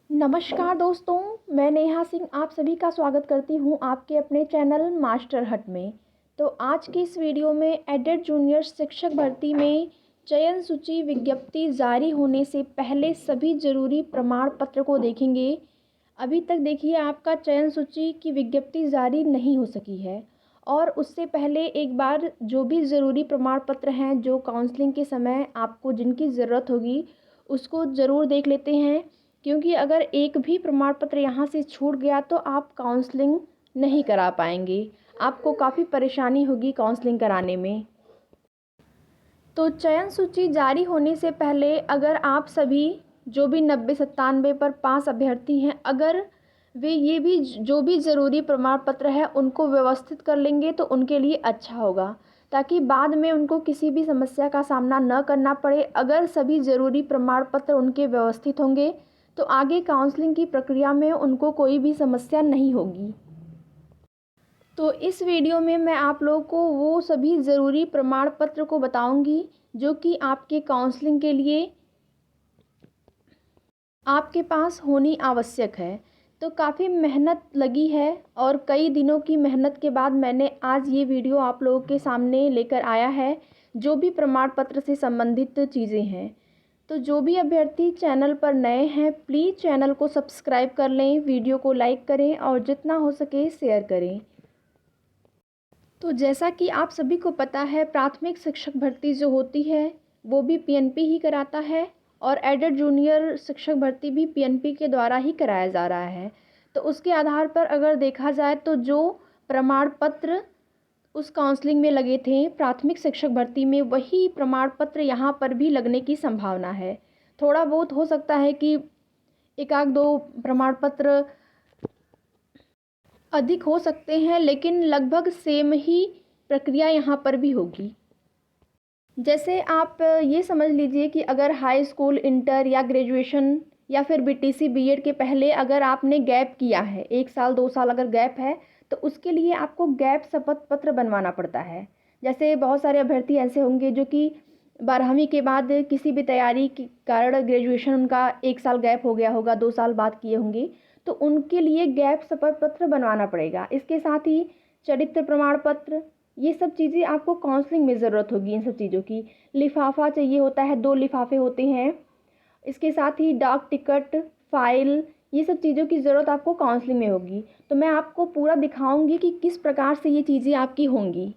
नमस्कार दोस्तों, मैं नेहा सिंह आप सभी का स्वागत करती हूँ आपके अपने चैनल मास्टर हट में। तो आज की इस वीडियो में एडेड जूनियर शिक्षक भर्ती में चयन सूची विज्ञप्ति जारी होने से पहले सभी ज़रूरी प्रमाण पत्र को देखेंगे। अभी तक देखिए आपका चयन सूची की विज्ञप्ति जारी नहीं हो सकी है और उससे पहले एक बार जो भी ज़रूरी प्रमाण पत्र हैं जो काउंसलिंग के समय आपको जिनकी ज़रूरत होगी उसको ज़रूर देख लेते हैं, क्योंकि अगर एक भी प्रमाण पत्र यहाँ से छूट गया तो आप काउंसलिंग नहीं करा पाएंगे, आपको काफ़ी परेशानी होगी काउंसलिंग कराने में। तो चयन सूची जारी होने से पहले अगर आप सभी जो भी 90-97 पर पास अभ्यर्थी हैं, अगर वे ये भी जो भी ज़रूरी प्रमाण पत्र है उनको व्यवस्थित कर लेंगे तो उनके लिए अच्छा होगा, ताकि बाद में उनको किसी भी समस्या का सामना न करना पड़े। अगर सभी ज़रूरी प्रमाण पत्र उनके व्यवस्थित होंगे तो आगे काउंसलिंग की प्रक्रिया में उनको कोई भी समस्या नहीं होगी। तो इस वीडियो में मैं आप लोगों को वो सभी ज़रूरी प्रमाण पत्र को बताऊंगी जो कि आपके काउंसलिंग के लिए आपके पास होनी आवश्यक है। तो काफ़ी मेहनत लगी है और कई दिनों की मेहनत के बाद मैंने आज ये वीडियो आप लोगों के सामने लेकर आया है, जो भी प्रमाण पत्र से संबंधित चीज़ें हैं। तो जो भी अभ्यर्थी चैनल पर नए हैं प्लीज़ चैनल को सब्सक्राइब कर लें, वीडियो को लाइक करें और जितना हो सके शेयर करें। तो जैसा कि आप सभी को पता है, प्राथमिक शिक्षक भर्ती जो होती है वो भी पीएनपी ही कराता है और एडेड जूनियर शिक्षक भर्ती भी पीएनपी के द्वारा ही कराया जा रहा है। तो उसके आधार पर अगर देखा जाए तो जो प्रमाण पत्र उस काउंसलिंग में लगे थे प्राथमिक शिक्षक भर्ती में, वही प्रमाण पत्र यहाँ पर भी लगने की संभावना है। थोड़ा बहुत हो सकता है कि एक आध दो प्रमाण पत्र अधिक हो सकते हैं, लेकिन लगभग सेम ही प्रक्रिया यहाँ पर भी होगी। जैसे आप ये समझ लीजिए कि अगर हाई स्कूल, इंटर या ग्रेजुएशन या फिर बीटीसी बीएड के पहले अगर आपने गैप किया है, 1 साल 2 साल अगर गैप है तो उसके लिए आपको गैप शपथ पत्र बनवाना पड़ता है। जैसे बहुत सारे अभ्यर्थी ऐसे होंगे जो कि 12वीं के बाद किसी भी तैयारी के कारण ग्रेजुएशन उनका 1 साल गैप हो गया होगा, 2 साल बाद किए होंगे, तो उनके लिए गैप शपथ पत्र बनवाना पड़ेगा। इसके साथ ही चरित्र प्रमाण पत्र, ये सब चीज़ें आपको काउंसलिंग में ज़रूरत होगी। इन सब चीज़ों की लिफाफा चाहिए होता है, 2 लिफाफे होते हैं। इसके साथ ही डाक टिकट, फाइल, ये सब चीज़ों की ज़रूरत आपको काउंसलिंग में होगी। तो मैं आपको पूरा दिखाऊंगी कि किस प्रकार से ये चीज़ें आपकी होंगी।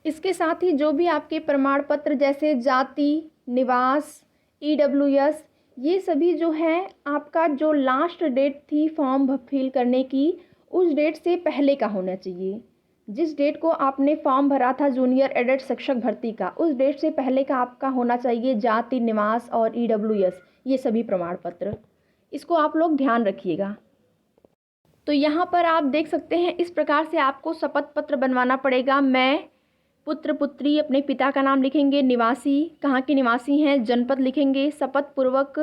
इसके साथ ही जो भी आपके प्रमाण पत्र जैसे जाति, निवास, ईडब्ल्यूएस, ये सभी जो हैं आपका जो लास्ट डेट थी फॉर्म फिल करने की, उस डेट से पहले का होना चाहिए। जिस डेट को आपने फॉर्म भरा था जूनियर एडेड शिक्षक भर्ती का, उस डेट से पहले का आपका होना चाहिए जाति, निवास और ईडब्ल्यूएस, ये सभी प्रमाण पत्र। इसको आप लोग ध्यान रखिएगा। तो यहाँ पर आप देख सकते हैं इस प्रकार से आपको शपथ पत्र बनवाना पड़ेगा। मैं, पुत्र पुत्री, अपने पिता का नाम लिखेंगे, निवासी कहाँ के निवासी हैं, जनपद लिखेंगे, शपथ पूर्वक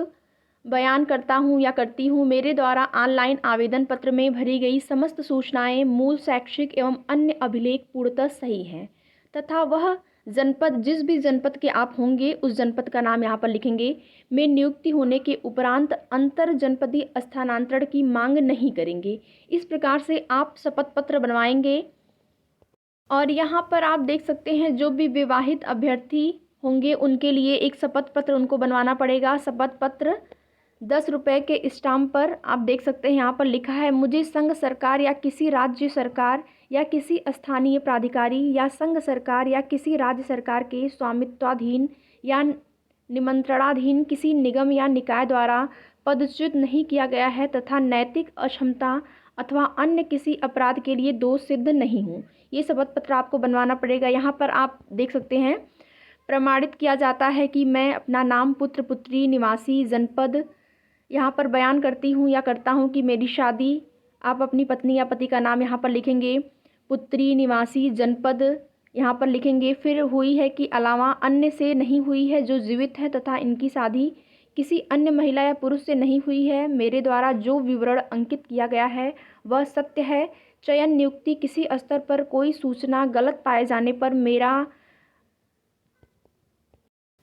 बयान करता हूँ या करती हूँ मेरे द्वारा ऑनलाइन आवेदन पत्र में भरी गई समस्त सूचनाएं मूल शैक्षिक एवं अन्य अभिलेख पूर्णतः सही हैं तथा वह जनपद, जिस भी जनपद के आप होंगे उस जनपद का नाम यहाँ पर लिखेंगे, में नियुक्ति होने के उपरांत अंतर जनपदीय स्थानांतरण की मांग नहीं करेंगे। इस प्रकार से आप शपथ पत्र बनवाएंगे। और यहाँ पर आप देख सकते हैं जो भी विवाहित अभ्यर्थी होंगे उनके लिए एक शपथ पत्र उनको बनवाना पड़ेगा। शपथ पत्र 10 रुपये के स्टाम्प पर आप देख सकते हैं यहाँ पर लिखा है, मुझे संघ सरकार या किसी राज्य सरकार या किसी स्थानीय प्राधिकारी या संघ सरकार या किसी राज्य सरकार के स्वामित्वाधीन या निमंत्रणाधीन किसी निगम या निकाय द्वारा पदच्युत नहीं किया गया है तथा नैतिक अक्षमता अथवा अन्य किसी अपराध के लिए दोष सिद्ध नहीं हूँ। ये शपथ पत्र आपको बनवाना पड़ेगा। यहाँ पर आप देख सकते हैं प्रमाणित किया जाता है कि मैं अपना नाम, पुत्र पुत्री, निवासी, जनपद यहाँ पर बयान करती हूँ या करता हूँ कि मेरी शादी, आप अपनी पत्नी या पति का नाम यहाँ पर लिखेंगे, पुत्री, निवासी, जनपद यहाँ पर लिखेंगे, फिर हुई है कि अलावा अन्य से नहीं हुई है जो जीवित है तथा इनकी शादी किसी अन्य महिला या पुरुष से नहीं हुई है। मेरे द्वारा जो विवरण अंकित किया गया है वह सत्य है। चयन नियुक्ति किसी स्तर पर कोई सूचना गलत पाए जाने पर मेरा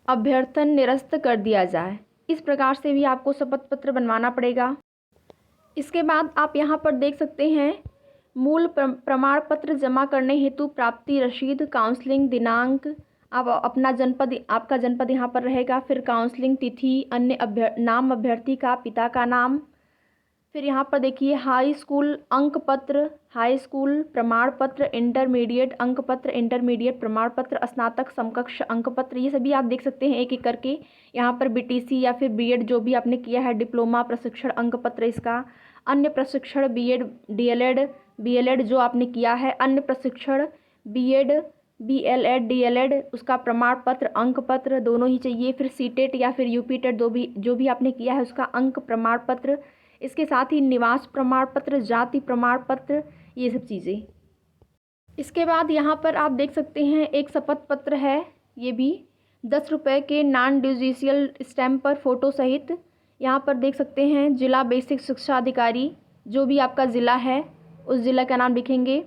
अभ्यर्थन निरस्त कर दिया जाए। इस प्रकार से भी आपको शपथ पत्र बनवाना पड़ेगा। इसके बाद आप यहाँ पर देख सकते हैं मूल प्रमाण पत्र जमा करने हेतु प्राप्ति रसीद, काउंसलिंग दिनांक, आप अपना जनपद, आपका जनपद यहाँ पर रहेगा, फिर काउंसलिंग तिथि, अन्य नाम अभ्यर्थी का, पिता का नाम, फिर यहाँ पर देखिए हाई स्कूल अंक पत्र, हाई स्कूल प्रमाण पत्र, इंटरमीडिएट अंक पत्र, इंटरमीडिएट प्रमाण पत्र, स्नातक समकक्ष अंक पत्र, ये सभी आप देख सकते हैं एक एक करके। यहाँ पर बीटीसी या फिर बीएड जो भी आपने किया है, डिप्लोमा प्रशिक्षण अंक पत्र इसका, अन्य प्रशिक्षण बीएड डीएलएड, बीएलएड जो आपने किया है, अन्य प्रशिक्षण बीएड बीएलएड डीएलएड उसका प्रमाण पत्र अंक पत्र दोनों ही चाहिए। फिर सीटेट या फिर यूपीटेट जो भी आपने किया है उसका अंक प्रमाण पत्र, इसके साथ ही निवास प्रमाण पत्र, जाति प्रमाण पत्र, ये सब चीज़ें। इसके बाद यहाँ पर आप देख सकते हैं एक शपथ पत्र है, ये भी 10 रुपये के नॉन डिजिशियल स्टैम्प पर फ़ोटो सहित। यहाँ पर देख सकते हैं जिला बेसिक शिक्षा अधिकारी, जो भी आपका ज़िला है उस ज़िला का नाम लिखेंगे।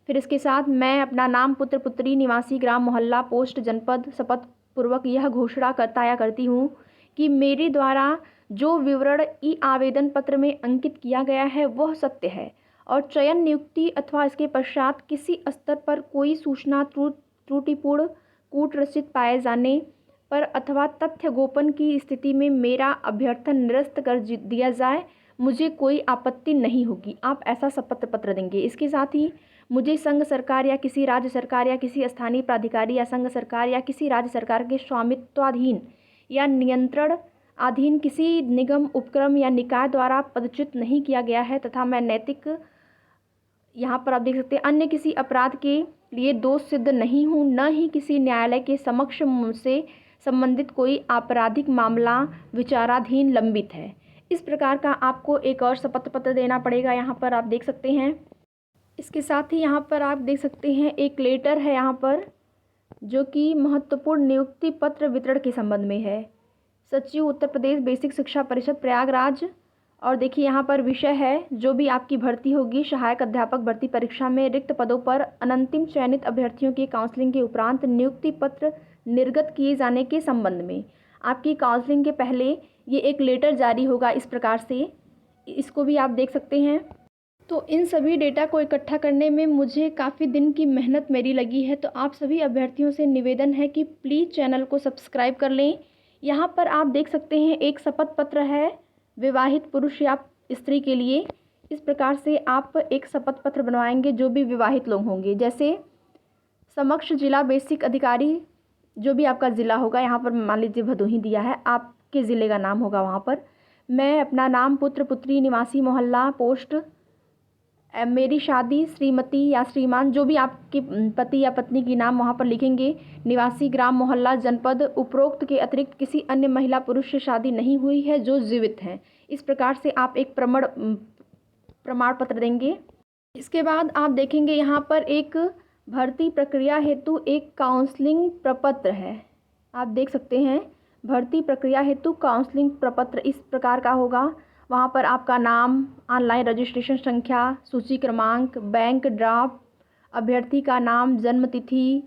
फिर इसके साथ मैं अपना नाम, पुत्र पुत्री, निवासी, ग्राम, मोहल्ला, पोस्ट, जनपद, शपथ पूर्वक यह घोषणा करता या करती हूँ कि मेरे द्वारा जो विवरण ई आवेदन पत्र में अंकित किया गया है वह सत्य है और चयन, नियुक्ति अथवा इसके पश्चात किसी स्तर पर कोई सूचना त्रुटिपूर्ण, कूट रचित पाए जाने पर अथवा तथ्य गोपन की स्थिति में मेरा अभ्यर्थन निरस्त कर दिया जाए, मुझे कोई आपत्ति नहीं होगी। आप ऐसा शपथ पत्र देंगे। इसके साथ ही मुझे संघ सरकार या किसी राज्य सरकार या किसी स्थानीय प्राधिकारी या संघ सरकार या किसी राज्य सरकार के स्वामित्वाधीन या नियंत्रण अधीन किसी निगम, उपक्रम या निकाय द्वारा पदच्युत नहीं किया गया है तथा मैं नैतिक, यहाँ पर आप देख सकते हैं, अन्य किसी अपराध के लिए दोष सिद्ध नहीं हूँ, न ही किसी न्यायालय के समक्ष मुझसे संबंधित कोई आपराधिक मामला विचाराधीन लंबित है। इस प्रकार का आपको एक और शपथ पत्र देना पड़ेगा, यहाँ पर आप देख सकते हैं। इसके साथ ही यहाँ पर आप देख सकते हैं एक लेटर है यहाँ पर, जो कि महत्वपूर्ण नियुक्ति पत्र वितरण के संबंध में है। सचिव उत्तर प्रदेश बेसिक शिक्षा परिषद प्रयागराज। और देखिए यहाँ पर विषय है जो भी आपकी भर्ती होगी सहायक अध्यापक भर्ती परीक्षा में रिक्त पदों पर अनंतिम चयनित अभ्यर्थियों की काउंसलिंग के उपरांत नियुक्ति पत्र निर्गत किए जाने के संबंध में आपकी काउंसलिंग के पहले ये एक लेटर जारी होगा इस प्रकार से, इसको भी आप देख सकते हैं। तो इन सभी डेटा को इकट्ठा करने में मुझे काफ़ी दिन की मेहनत मेरी लगी है, तो आप सभी अभ्यर्थियों से निवेदन है कि प्लीज़ चैनल को सब्सक्राइब कर लें। यहाँ पर आप देख सकते हैं एक शपथ पत्र है विवाहित पुरुष या स्त्री के लिए। इस प्रकार से आप एक शपथ पत्र बनवाएंगे जो भी विवाहित लोग होंगे, जैसे समक्ष जिला बेसिक अधिकारी, जो भी आपका ज़िला होगा, यहाँ पर मान लीजिए भदोही दिया है, आपके ज़िले का नाम होगा वहाँ पर। मैं अपना नाम, पुत्र पुत्री, निवासी, मोहल्ला, पोस्ट, मेरी शादी, श्रीमती या श्रीमान, जो भी आपके पति या पत्नी की नाम वहाँ पर लिखेंगे, निवासी, ग्राम, मोहल्ला, जनपद, उपरोक्त के अतिरिक्त किसी अन्य महिला पुरुष से शादी नहीं हुई है जो जीवित हैं। इस प्रकार से आप एक प्रमाण पत्र देंगे। इसके बाद आप देखेंगे यहाँ पर एक भर्ती प्रक्रिया हेतु एक काउंसलिंग प्रपत्र है, आप देख सकते हैं भर्ती प्रक्रिया हेतु काउंसलिंग प्रपत्र इस प्रकार का होगा। वहाँ पर आपका नाम, ऑनलाइन रजिस्ट्रेशन संख्या, सूची क्रमांक, बैंक ड्राफ्ट, अभ्यर्थी का नाम, जन्म तिथि,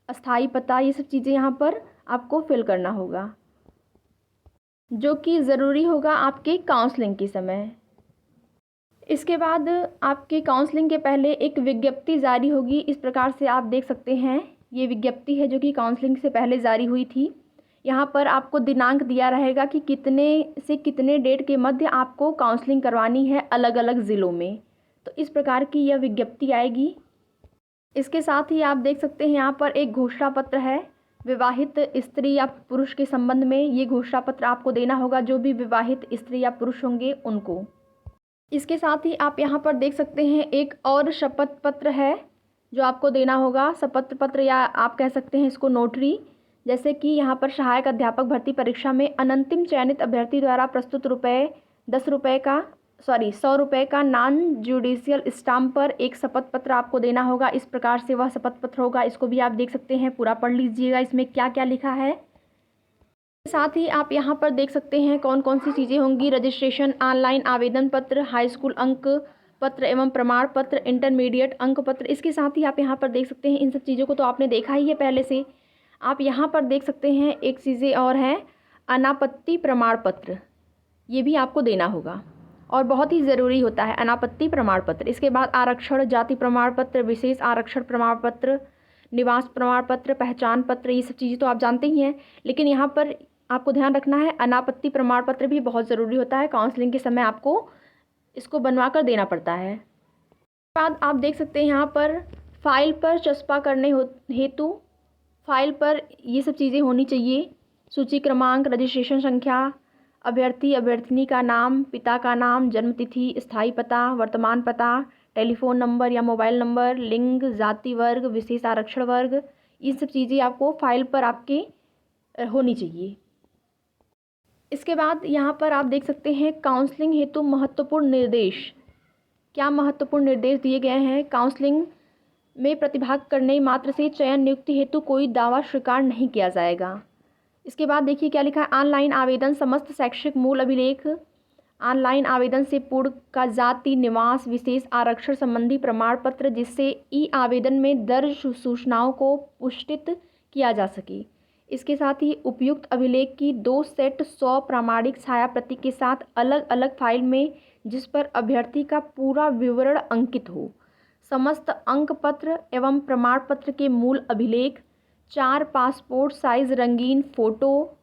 अस्थाई पता, ये सब चीज़ें यहाँ पर आपको फिल करना होगा, जो कि ज़रूरी होगा आपके काउंसलिंग के समय। इसके बाद आपके काउंसलिंग के पहले एक विज्ञप्ति जारी होगी, इस प्रकार से आप देख सकते हैं ये विज्ञप्ति है जो कि काउंसलिंग से पहले जारी हुई थी। यहाँ पर आपको दिनांक दिया रहेगा कि कितने से कितने डेट के मध्य आपको काउंसलिंग करवानी है अलग अलग ज़िलों में, तो इस प्रकार की यह विज्ञप्ति आएगी। इसके साथ ही आप देख सकते हैं यहाँ पर एक घोषणा पत्र है विवाहित स्त्री या पुरुष के संबंध में। ये घोषणा पत्र आपको देना होगा जो भी विवाहित स्त्री या पुरुष होंगे उनको। इसके साथ ही आप यहाँ पर देख सकते हैं एक और शपथ पत्र है जो आपको देना होगा, शपथ पत्र या आप कह सकते हैं इसको नोटरी। जैसे कि यहाँ पर सहायक अध्यापक भर्ती परीक्षा में अनंतिम चयनित अभ्यर्थी द्वारा प्रस्तुत 100 रुपये का नॉन जुडिशियल स्टाम्प पर एक शपथ पत्र आपको देना होगा। इस प्रकार से वह शपथ पत्र होगा, इसको भी आप देख सकते हैं, पूरा पढ़ लीजिएगा इसमें क्या क्या लिखा है। साथ ही आप यहाँ पर देख सकते हैं कौन कौन सी चीज़ें होंगी, रजिस्ट्रेशन, ऑनलाइन आवेदन पत्र, हाई स्कूल अंक पत्र एवं प्रमाण पत्र, इंटरमीडिएट अंक पत्र। इसके साथ ही आप यहाँ पर देख सकते हैं इन सब चीज़ों को तो आपने देखा ही है पहले से। आप यहाँ पर देख सकते हैं एक चीज़ें और हैं, अनापत्ति प्रमाण पत्र, ये भी आपको देना होगा। और बहुत ही ज़रूरी होता है अनापत्ति प्रमाण पत्र। इसके बाद आरक्षण, जाति प्रमाण पत्र, विशेष आरक्षण प्रमाण पत्र, निवास प्रमाण पत्र, पहचान पत्र, ये सब चीज़ें तो आप जानते ही हैं, लेकिन यहाँ पर आपको ध्यान रखना है अनापत्ति प्रमाण पत्र भी बहुत ज़रूरी होता है। काउंसलिंग के समय आपको इसको बनवा कर देना पड़ता है। उसके बाद आप देख सकते हैं यहाँ पर फाइल पर चस्पा करने हेतु फाइल पर ये सब चीज़ें होनी चाहिए। सूची क्रमांक, रजिस्ट्रेशन संख्या, अभ्यर्थी अभ्यर्थिनी का नाम, पिता का नाम, जन्मतिथि, स्थायी पता, वर्तमान पता, टेलीफोन नंबर या मोबाइल नंबर, लिंग, जाति वर्ग, विशेष आरक्षण वर्ग, ये सब चीज़ें आपको फाइल पर आपके होनी चाहिए। इसके बाद यहाँ पर आप देख सकते हैं काउंसलिंग हेतु महत्वपूर्ण निर्देश। क्या महत्वपूर्ण निर्देश दिए गए हैं? काउंसलिंग में प्रतिभाग करने मात्र से चयन नियुक्ति हेतु कोई दावा स्वीकार नहीं किया जाएगा। इसके बाद देखिए क्या लिखा है, ऑनलाइन आवेदन समस्त शैक्षिक मूल अभिलेख, ऑनलाइन आवेदन से पूर्व का जाति, निवास, विशेष आरक्षण संबंधी प्रमाण पत्र जिससे ई आवेदन में दर्ज सूचनाओं को पुष्टित किया जा सके। इसके साथ ही उपयुक्त अभिलेख की 2 सेट 100 प्रामाणिक छाया प्रति के साथ अलग अलग फाइल में जिस पर अभ्यर्थी का पूरा विवरण अंकित हो। समस्त अंक पत्र एवं प्रमाण पत्र के मूल अभिलेख, 4 पासपोर्ट साइज रंगीन फ़ोटो,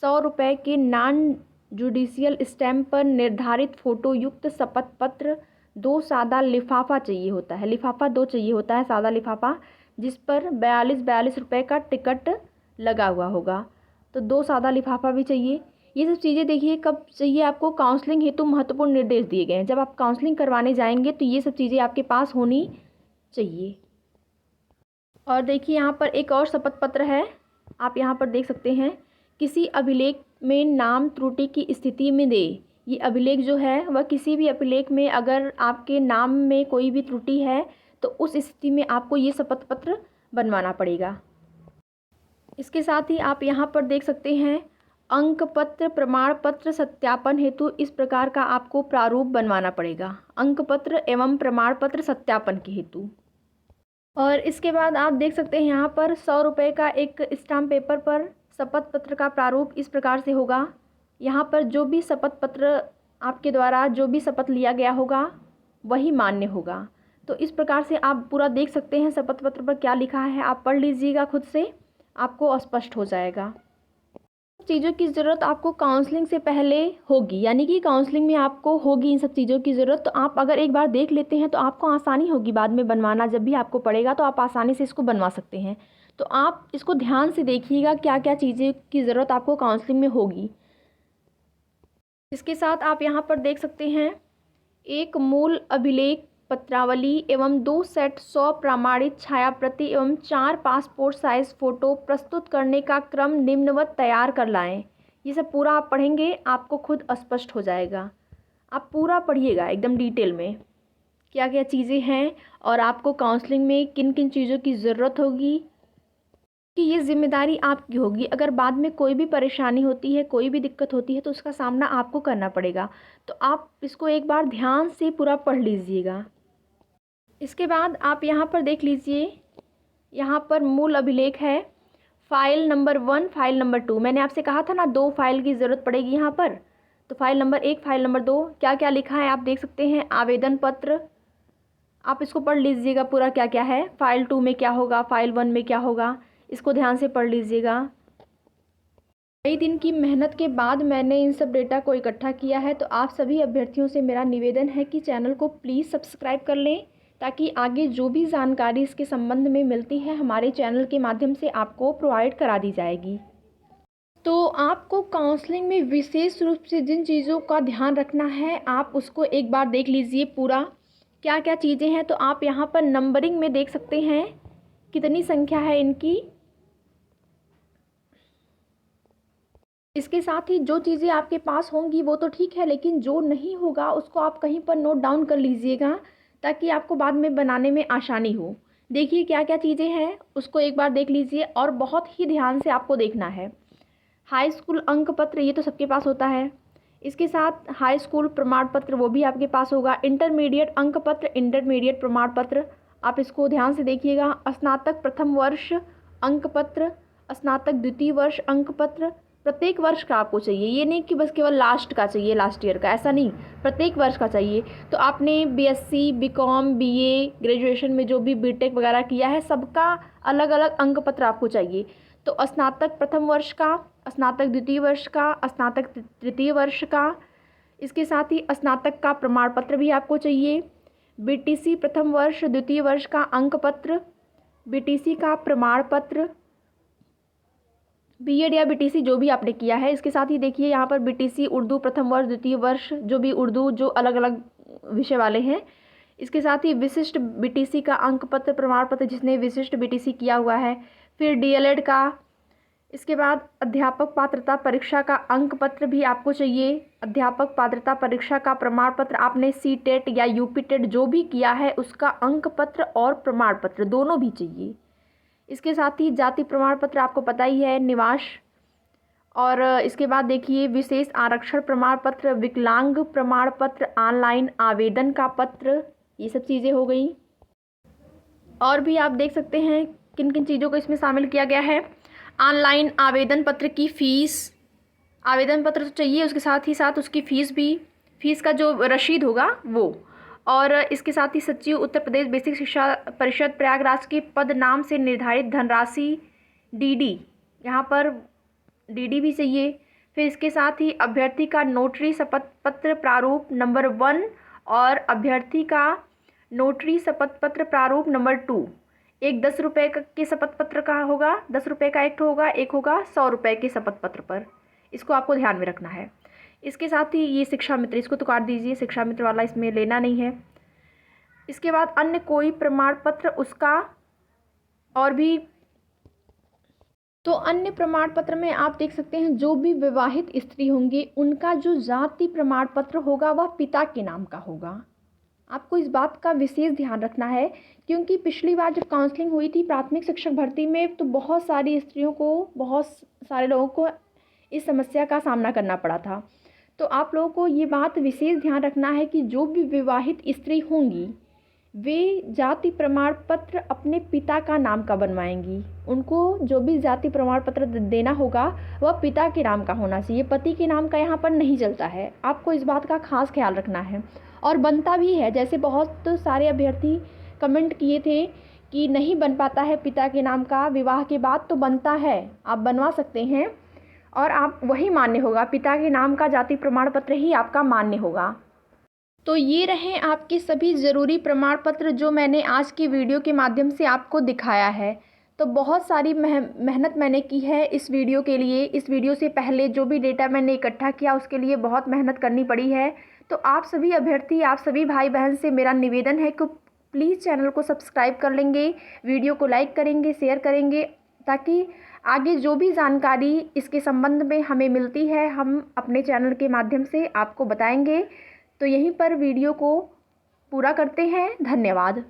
100 रुपये के नॉन जुडिशियल स्टैम्प पर निर्धारित फ़ोटो युक्त शपथ पत्र, 2 सादा लिफाफा चाहिए होता है, लिफाफा 2 चाहिए होता है, सादा लिफाफा जिस पर 42 रुपये का टिकट लगा हुआ होगा, तो 2 सादा लिफाफा भी चाहिए। ये सब चीज़ें देखिए कब चाहिए आपको, काउंसलिंग हेतु महत्वपूर्ण निर्देश दिए गए हैं। जब आप काउंसलिंग करवाने जाएंगे तो ये सब चीज़ें आपके पास होनी चाहिए। और देखिए यहाँ पर एक और शपथ पत्र है, आप यहाँ पर देख सकते हैं, किसी अभिलेख में नाम त्रुटि की स्थिति में दे। ये अभिलेख जो है वह किसी भी अभिलेख में अगर आपके नाम में कोई भी त्रुटि है तो उस स्थिति में आपको ये शपथ पत्र बनवाना पड़ेगा। इसके साथ ही आप यहाँ पर देख सकते हैं अंक पत्र प्रमाण पत्र सत्यापन हेतु इस प्रकार का आपको प्रारूप बनवाना पड़ेगा, अंक पत्र एवं प्रमाण पत्र सत्यापन के हेतु। और इसके बाद आप देख सकते हैं यहाँ पर 100 रुपये का एक स्टाम्प पेपर पर शपथ पत्र का प्रारूप इस प्रकार से होगा। यहाँ पर जो भी शपथ पत्र आपके द्वारा जो भी शपथ लिया गया होगा वही मान्य होगा। तो इस प्रकार से आप पूरा देख सकते हैं शपथ पत्र पर क्या लिखा है, आप पढ़ लीजिएगा खुद से, आपको स्पष्ट हो जाएगा। चीज़ों की ज़रूरत आपको काउंसलिंग से पहले होगी, यानी कि काउंसलिंग में आपको होगी इन सब चीज़ों की ज़रूरत। तो आप अगर एक बार देख लेते हैं तो आपको आसानी होगी बाद में बनवाना, जब भी आपको पड़ेगा तो आप आसानी से इसको बनवा सकते हैं। तो आप इसको ध्यान से देखिएगा क्या क्या चीज़ें की ज़रूरत आपको काउंसलिंग में होगी। इसके साथ आप यहाँ पर देख सकते हैं एक मूल अभिलेख पत्रावली एवं 2 सेट 100 प्रामाणिक छाया प्रति एवं 4 पासपोर्ट साइज फ़ोटो प्रस्तुत करने का क्रम निम्नवत तैयार कर लाएं। ये सब पूरा आप पढ़ेंगे आपको खुद स्पष्ट हो जाएगा। आप पूरा पढ़िएगा एकदम डिटेल में क्या क्या चीज़ें हैं और आपको काउंसलिंग में किन किन चीज़ों की ज़रूरत होगी, कि ये जिम्मेदारी आपकी होगी। अगर बाद में कोई भी परेशानी होती है, कोई भी दिक्कत होती है तो उसका सामना आपको करना पड़ेगा। तो आप इसको एक बार ध्यान से पूरा पढ़ लीजिएगा। इसके बाद आप यहाँ पर देख लीजिए, यहाँ पर मूल अभिलेख है, फाइल नंबर 1, फाइल नंबर 2। मैंने आपसे कहा था ना 2 फाइल की ज़रूरत पड़ेगी यहाँ पर, तो फाइल नंबर 1, फाइल नंबर 2 क्या क्या लिखा है आप देख सकते हैं। आवेदन पत्र, आप इसको पढ़ लीजिएगा पूरा क्या क्या है, फाइल 2 में क्या होगा, फाइल 1 में क्या होगा, इसको ध्यान से पढ़ लीजिएगा। कई दिन की मेहनत के बाद मैंने इन सब डेटा को इकट्ठा किया है, तो आप सभी अभ्यर्थियों से मेरा निवेदन है कि चैनल को प्लीज़ सब्सक्राइब कर लें, ताकि आगे जो भी जानकारी इसके संबंध में मिलती है हमारे चैनल के माध्यम से आपको प्रोवाइड करा दी जाएगी। तो आपको काउंसलिंग में विशेष रूप से जिन चीज़ों का ध्यान रखना है आप उसको एक बार देख लीजिए पूरा क्या क्या चीज़ें हैं। तो आप यहाँ पर नंबरिंग में देख सकते हैं कितनी संख्या है इनकी। इसके साथ ही जो चीज़ें आपके पास होंगी वो तो ठीक है, लेकिन जो नहीं होगा उसको आप कहीं पर नोट डाउन कर लीजिएगा ताकि आपको बाद में बनाने में आसानी हो। देखिए क्या क्या चीज़ें हैं उसको एक बार देख लीजिए और बहुत ही ध्यान से आपको देखना है। हाई स्कूल अंक पत्र ये तो सबके पास होता है, इसके साथ हाई स्कूल प्रमाण पत्र वो भी आपके पास होगा। इंटरमीडिएट अंक पत्र, इंटरमीडिएट प्रमाण पत्र, आप इसको ध्यान से देखिएगा। स्नातक प्रथम वर्ष अंक पत्र, स्नातक द्वितीय वर्ष अंक पत्र, प्रत्येक वर्ष का आपको चाहिए, ये नहीं कि बस केवल लास्ट का चाहिए, लास्ट ईयर का, ऐसा नहीं, प्रत्येक वर्ष का चाहिए। तो आपने बीएससी, बीकॉम, बीए, ग्रेजुएशन में जो भी बीटेक वगैरह किया है, सबका अलग अलग अंक पत्र आपको चाहिए। तो स्नातक प्रथम वर्ष का, स्नातक द्वितीय वर्ष का, स्नातक तृतीय वर्ष का, इसके साथ ही स्नातक का प्रमाण पत्र भी आपको चाहिए। बीटीसी प्रथम वर्ष द्वितीय वर्ष का अंक पत्र, बीटीसी का प्रमाण पत्र, बीएड या बीटीसी जो भी आपने किया है। इसके साथ ही देखिए यहाँ पर बीटीसी उर्दू प्रथम वर्ष द्वितीय वर्ष, जो भी उर्दू जो अलग अलग विषय वाले हैं। इसके साथ ही विशिष्ट बीटीसी का अंक पत्र प्रमाण पत्र, जिसने विशिष्ट बीटीसी किया हुआ है। फिर डीएलएड का। इसके बाद अध्यापक पात्रता परीक्षा का अंक पत्र भी आपको चाहिए। अध्यापक पात्रता परीक्षा का प्रमाण पत्र, आपने सीटेट या यूपीटेट जो भी किया है उसका अंक पत्र और प्रमाण पत्र दोनों भी चाहिए। इसके साथ ही जाति प्रमाण पत्र आपको पता ही है, निवास। और इसके बाद देखिए विशेष आरक्षण प्रमाण पत्र, विकलांग प्रमाण पत्र, ऑनलाइन आवेदन का पत्र, ये सब चीज़ें हो गई। और भी आप देख सकते हैं किन किन चीज़ों को इसमें शामिल किया गया है। ऑनलाइन आवेदन पत्र की फ़ीस, आवेदन पत्र तो चाहिए, उसके साथ ही साथ उसकी फ़ीस भी, फ़ीस का जो रसीद होगा वो। और इसके साथ ही सचिव उत्तर प्रदेश बेसिक शिक्षा परिषद प्रयागराज के पद नाम से निर्धारित धनराशि डीडी, यहाँ पर डीडी भी चाहिए। फिर इसके साथ ही अभ्यर्थी का नोटरी शपथ पत्र प्रारूप नंबर 1 और अभ्यर्थी का नोटरी शपथ पत्र प्रारूप नंबर 2। एक 10 रुपये के शपथ पत्र का होगा, 10 रुपये का एक होगा, एक होगा 100 रुपये के शपथ पत्र पर। इसको आपको ध्यान में रखना है। इसके साथ ही ये शिक्षा मित्र, इसको तो काट दीजिए, शिक्षा मित्र वाला इसमें लेना नहीं है। इसके बाद अन्य कोई प्रमाण पत्र उसका और भी, तो अन्य प्रमाण पत्र में आप देख सकते हैं जो भी विवाहित स्त्री होंगे उनका जो जाति प्रमाण पत्र होगा वह पिता के नाम का होगा। आपको इस बात का विशेष ध्यान रखना है, क्योंकि पिछली बार जब काउंसलिंग हुई थी प्राथमिक शिक्षक भर्ती में तो बहुत सारी स्त्रियों को, बहुत सारे लोगों को इस समस्या का सामना करना पड़ा था। तो आप लोगों को ये बात विशेष ध्यान रखना है कि जो भी विवाहित स्त्री होंगी वे जाति प्रमाण पत्र अपने पिता का नाम का बनवाएंगी। उनको जो भी जाति प्रमाण पत्र देना होगा वह पिता के नाम का होना चाहिए, पति के नाम का यहाँ पर नहीं चलता है। आपको इस बात का खास ख्याल रखना है। और बनता भी है, जैसे बहुत सारे अभ्यर्थी कमेंट किए थे कि नहीं बन पाता है पिता के नाम का विवाह के बाद, तो बनता है, आप बनवा सकते हैं और आप वही मान्य होगा, पिता के नाम का जाति प्रमाण पत्र ही आपका मान्य होगा। तो ये रहे आपके सभी ज़रूरी प्रमाण पत्र जो मैंने आज की वीडियो के माध्यम से आपको दिखाया है। तो बहुत सारी मेहनत मैंने की है इस वीडियो के लिए। इस वीडियो से पहले जो भी डेटा मैंने इकट्ठा किया उसके लिए बहुत मेहनत करनी पड़ी है। तो आप सभी अभ्यर्थी, आप सभी भाई बहन से मेरा निवेदन है कि प्लीज़ चैनल को सब्सक्राइब कर लेंगे, वीडियो को लाइक करेंगे, शेयर करेंगे, ताकि आगे जो भी जानकारी इसके संबंध में हमें मिलती है हम अपने चैनल के माध्यम से आपको बताएंगे। तो यहीं पर वीडियो को पूरा करते हैं। धन्यवाद।